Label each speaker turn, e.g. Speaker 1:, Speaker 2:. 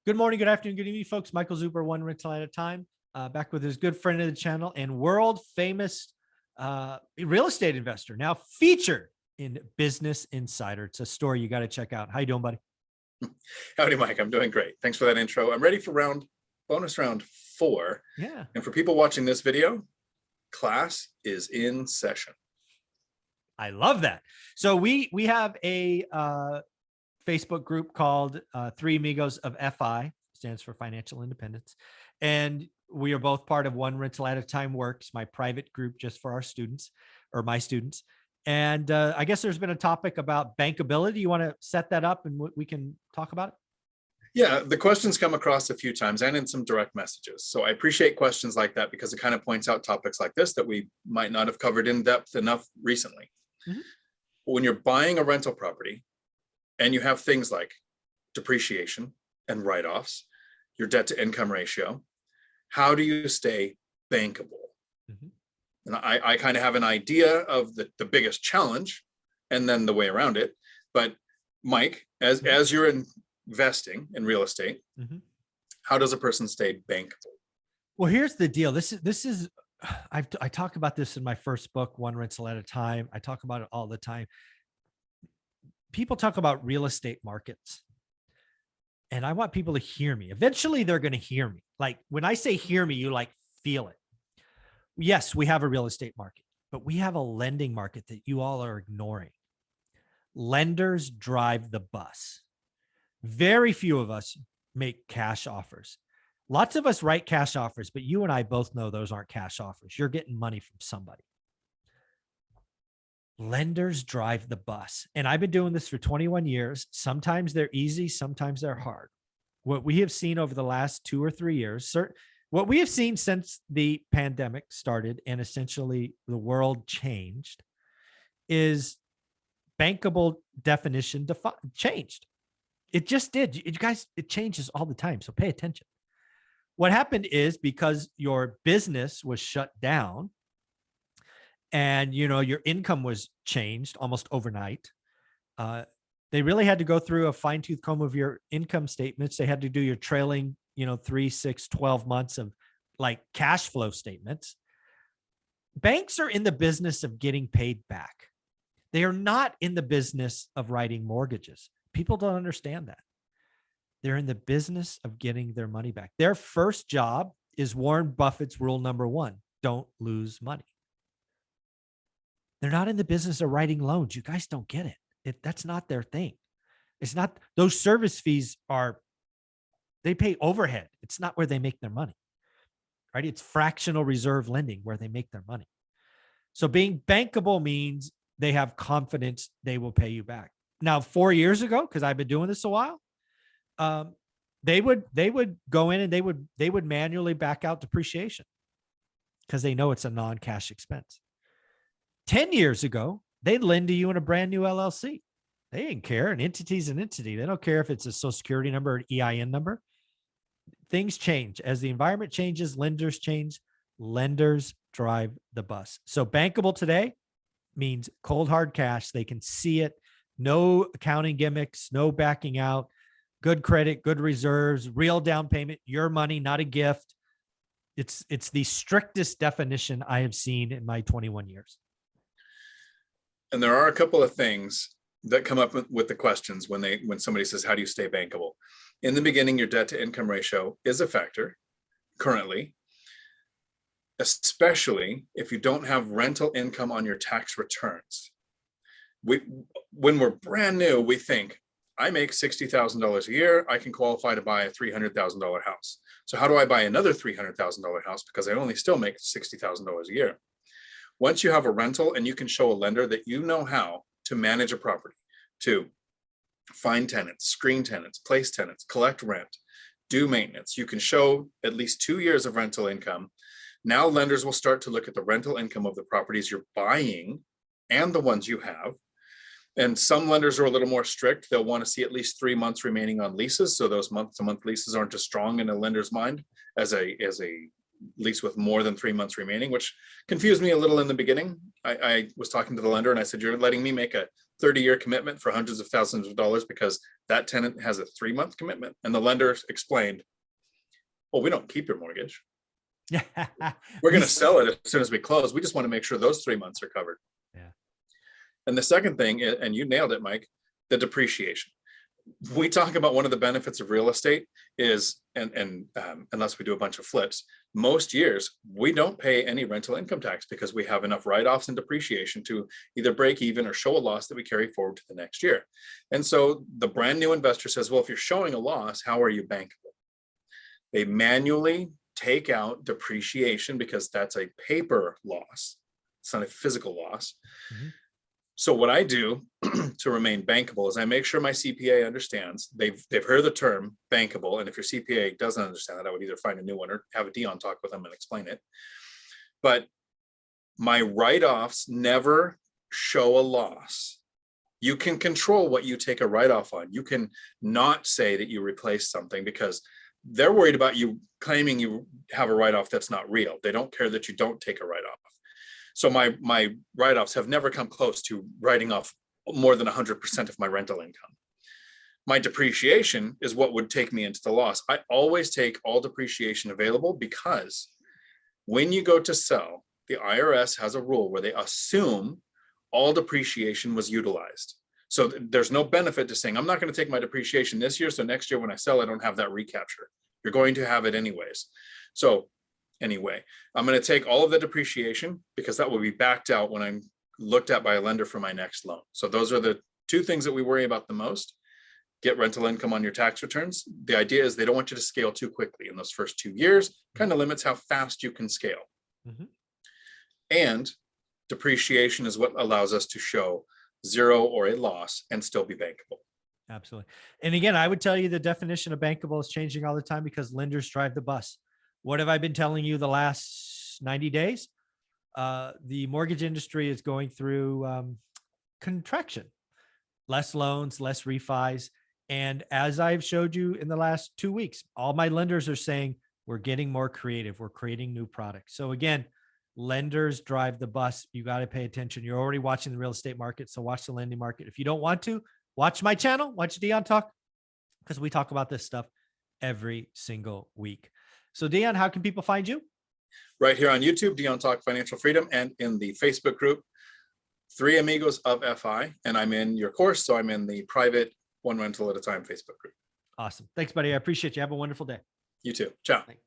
Speaker 1: Good morning, good afternoon, good evening, folks. Michael Zuber, one rental at a time, back with his good friend of the channel and world famous real estate investor, now featured in Business Insider. It's a story you got to check out. How you doing, buddy?
Speaker 2: Howdy, Mike. I'm doing great. Thanks for that intro. I'm ready for bonus round 4.
Speaker 1: Yeah.
Speaker 2: And for people watching this video, class is in session.
Speaker 1: I love that. So we have a Facebook group called Three Amigos of FI, stands for Financial Independence. And we are both part of One Rental at a Time Works, my private group just for our students or my students. And I guess there's been a topic about bankability. You want to set that up and we can talk about it?
Speaker 2: Yeah, the questions come across a few times and in some direct messages. So I appreciate questions like that because it kind of points out topics like this that we might not have covered in depth enough recently. Mm-hmm. When you're buying a rental property and you have things like depreciation and write-offs, your debt to income ratio, how do you stay bankable? Mm-hmm. And I kind of have an idea of the biggest challenge and then the way around it. But Mike, as you're investing in real estate, mm-hmm. how does a person stay bankable?
Speaker 1: Well, here's the deal. This is I talk about this in my first book, One Rental at a Time. I talk about it all the time. People talk about real estate markets, and I want people to hear me. Eventually, they're going to hear me. Like when I say hear me, you like feel it. Yes, we have a real estate market, but we have a lending market that you all are ignoring. Lenders drive the bus. Very few of us make cash offers. Lots of us write cash offers, but you and I both know those aren't cash offers. You're getting money from somebody. Lenders drive the bus. And I've been doing this for 21 years. Sometimes they're easy, sometimes they're hard. What we have seen over the last 2 or 3 years, what we have seen since the pandemic started and essentially the world changed, is bankable definition changed. It just did. You guys, it changes all the time. So pay attention. What happened is because your business was shut down and, your income was changed almost overnight, they really had to go through a fine tooth comb of your income statements. They had to do your trailing, 3, 6, 12 months of like cash flow statements. Banks are in the business of getting paid back. They are not in the business of writing mortgages. People don't understand that. They're in the business of getting their money back. Their first job is Warren Buffett's rule number 1, don't lose money. They're not in the business of writing loans. You guys don't get it. That's not their thing. It's not, those service fees they pay overhead. It's not where they make their money, right? It's fractional reserve lending where they make their money. So being bankable means they have confidence they will pay you back. Now, 4 years ago, because I've been doing this a while, they would go in and they would manually back out depreciation because they know it's a non-cash expense. 10 years ago, they'd lend to you in a brand new LLC. They didn't care. An entity is an entity. They don't care if it's a social security number or an EIN number. Things change. As the environment changes, lenders change. Lenders drive the bus. So bankable today means cold hard cash. They can see it. No accounting gimmicks, no backing out, good credit, good reserves, real down payment, your money, not a gift. It's the strictest definition I have seen in my 21 years.
Speaker 2: And there are a couple of things that come up with the questions when somebody says, how do you stay bankable? In the beginning, your debt to income ratio is a factor currently, especially if you don't have rental income on your tax returns. When we're brand new, we think, I make $60,000 a year. I can qualify to buy a $300,000 house. So how do I buy another $300,000 house? Because I only still make $60,000 a year. Once you have a rental and you can show a lender that you know how to manage a property, to find tenants, screen tenants, place tenants, collect rent, do maintenance, you can show at least 2 years of rental income. Now lenders will start to look at the rental income of the properties you're buying and the ones you have. And some lenders are a little more strict. They'll want to see at least 3 months remaining on leases. So those month-to-month leases aren't as strong in a lender's mind as a lease with more than 3 months remaining, which confused me a little in the beginning. I was talking to the lender and I said, you're letting me make a 30-year commitment for hundreds of thousands of dollars because that tenant has a 3-month commitment. And the lender explained, well, we don't keep your mortgage.
Speaker 1: Yeah.
Speaker 2: We're going to sell it as soon as we close. We just want to make sure those 3 months are covered.
Speaker 1: Yeah.
Speaker 2: And the second thing, and you nailed it, Mike, the depreciation. We talk about one of the benefits of real estate is, and unless we do a bunch of flips, most years we don't pay any rental income tax because we have enough write-offs and depreciation to either break even or show a loss that we carry forward to the next year. And so the brand new investor says, well, if you're showing a loss, how are you bankable? They manually take out depreciation because that's a paper loss. It's not a physical loss.
Speaker 1: Mm-hmm.
Speaker 2: So what I do to remain bankable is I make sure my CPA understands. They've heard the term bankable, and if your CPA doesn't understand that, I would either find a new one or have a Dion talk with them and explain it. But my write-offs never show a loss. You can control what you take a write-off on. You can not say that you replace something because they're worried about you claiming you have a write-off that's not real. They don't care that you don't take a write-off. So my write-offs have never come close to writing off more than 100% of my rental income. My depreciation is what would take me into the loss. I always take all depreciation available because when you go to sell, the IRS has a rule where they assume all depreciation was utilized. So there's no benefit to saying, I'm not going to take my depreciation this year, so next year when I sell, I don't have that recapture. You're going to have it anyways. So anyway, I'm going to take all of the depreciation because that will be backed out when I'm looked at by a lender for my next loan. So those are the two things that we worry about the most. Get rental income on your tax returns. The idea is they don't want you to scale too quickly in those first 2 years, kind of limits how fast you can scale. Mm-hmm. And depreciation is what allows us to show zero or a loss and still be bankable.
Speaker 1: Absolutely. And again, I would tell you the definition of bankable is changing all the time because lenders drive the bus. What have I been telling you the last 90 days? The mortgage industry is going through contraction, less loans, less refis. And as I've showed you in the last 2 weeks, all my lenders are saying, we're getting more creative. We're creating new products. So again, lenders drive the bus. You got to pay attention. You're already watching the real estate market. So watch the lending market. If you don't want to, watch my channel, watch Dion talk, because we talk about this stuff every single week. So Dion, how can people find you?
Speaker 2: Right here on YouTube, Dion Talk Financial Freedom, and in the Facebook group, 3 Amigos of FI. And I'm in your course, so I'm in the private One Rental at a Time Facebook group.
Speaker 1: Awesome. Thanks, buddy. I appreciate you. Have a wonderful day.
Speaker 2: You too. Ciao.
Speaker 1: Thanks.